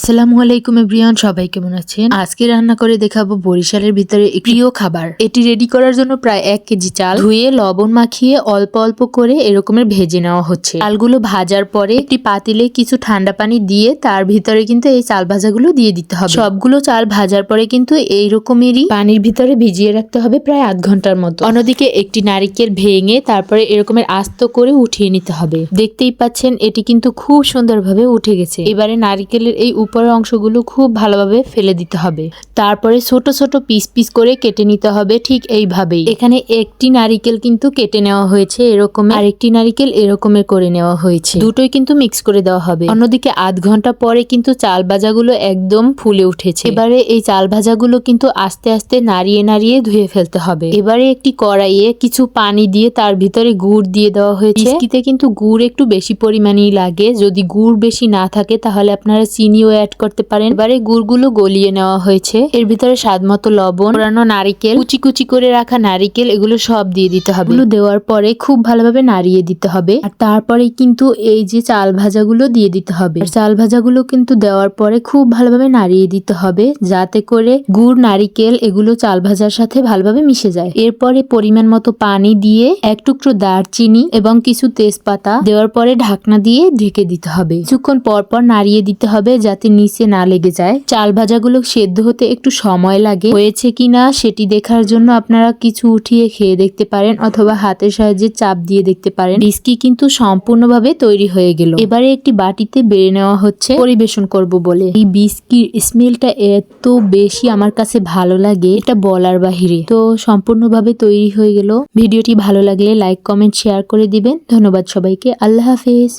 আসসালামু আলাইকুম এভরিওয়ান, সবাই কেমন আছেন? আজকে রান্না করে দেখাবো বরিশালের ভিতরে একটি প্রিয় খাবার। এটি রেডি করার জন্য প্রায় 1 কেজি চাল ধুয়ে লবণ মাখিয়ে অল্প অল্প করে এরকমের ভেজে নেওয়া হচ্ছে। চালগুলো ভাজার পরে একটি পাতিলে কিছু ঠান্ডা পানি দিয়ে তার ভিতরে কিন্তু এই চাল ভাজাগুলো দিয়ে দিতে হবে। সবগুলো চাল ভাজার পরে কিন্তু এই রকমেরই পানির ভিতরে ভিজিয়ে রাখতে হবে প্রায় 8 ঘন্টার মতো। অন্যদিকে একটি নারিকেল ভেঙে তারপরে এরকমের আস্ত করে উঠিয়ে নিতে হবে। দেখতেই পাচ্ছেন এটি কিন্তু খুব সুন্দরভাবে উঠে গেছে। এবারে নারিকেলের এই উপরের অংশগুলো খুব ভালোভাবে ফেলে দিতে হবে। তারপরে ছোট ছোট পিস পিস করে কেটে নিতে হবে ঠিক এইভাবেই। এখানে একটি নারিকেল কিন্তু কেটে নেওয়া হয়েছে এরকম, আরেকটি নারিকেল এরকমের করে নেওয়া হয়েছে। দুটোই কিন্তু মিক্স করে দেওয়া হবে। অন্যদিকে 8 ঘন্টা পরে কিন্তু চাল ভাজাগুলো একদম ফুলে উঠেছে। এবারে এই চাল ভাজাগুলো কিন্তু আস্তে আস্তে নাড়িয়ে নাড়িয়ে ধুয়ে ফেলতে হবে। এবারে একটি কড়াইয়ে কিছু পানি দিয়ে তার ভিতরে গুড় দিয়ে দেওয়া হয়েছে। বিস্কিতে কিন্তু গুড় একটু বেশি পরিমাণেই লাগে। যদি গুড় বেশি না থাকে তাহলে আপনারা চিনিও অ্যাড করতে পারেন। এবারে গুড়গুলো গলিয়ে নেওয়া হয়েছে। এর ভিতরে স্বাদ মতো লবণ, পোড়ানো নারিকেল, কুচি কুচি করে রাখা নারিকেল, এগুলো সব দিয়ে দিতে হবে। এগুলো দেওয়ার পরে খুব ভালোভাবে নাড়িয়ে দিতে হবে। আর তারপরে কিন্তু এই যে চাল ভাজাগুলো দিয়ে দিতে হবে। চাল ভাজাগুলো কিন্তু দেওয়ার পরে খুব ভালোভাবে নাড়িয়ে দিতে হবে যাতে করে গুড়, নারিকেল এগুলো চাল ভাজার সাথে ভালোভাবে মিশে যায়। এরপরে পরিমাণ মতো পানি দিয়ে এক টুকরো দারচিনি এবং কিছু তেজপাতা দেওয়ার পরে ঢাকনা দিয়ে ঢেকে দিতে হবে। কিছুক্ষণ পর পর নাড়িয়ে দিতে হবে যাতে নিচে না লেগে যায়। চাল ভাজাগুলো সেদ্ধ হতে একটু সময় লাগে। হয়েছে কিনা সেটি দেখার জন্য আপনারা কিছু উঠিয়ে খেয়ে দেখতে পারেন অথবা হাতের সাহায্যে চাপ দিয়ে দেখতে পারেন। বিস্কি কিন্তু সম্পূর্ণভাবে তৈরি হয়ে গেল। এবারে একটি বাটিতে বেড়ে নেওয়া হচ্ছে পরিবেশন করব বলে। এই বিস্কির স্মেলটা এত বেশি আমার কাছে ভালো লাগে, এটা বলার বাহিরে। তো সম্পূর্ণভাবে তৈরি হয়ে গেল। ভিডিওটি ভালো লাগলে লাইক, কমেন্ট, শেয়ার করে দিবেন। ধন্যবাদ সবাইকে। আল্লাহ হাফেজ।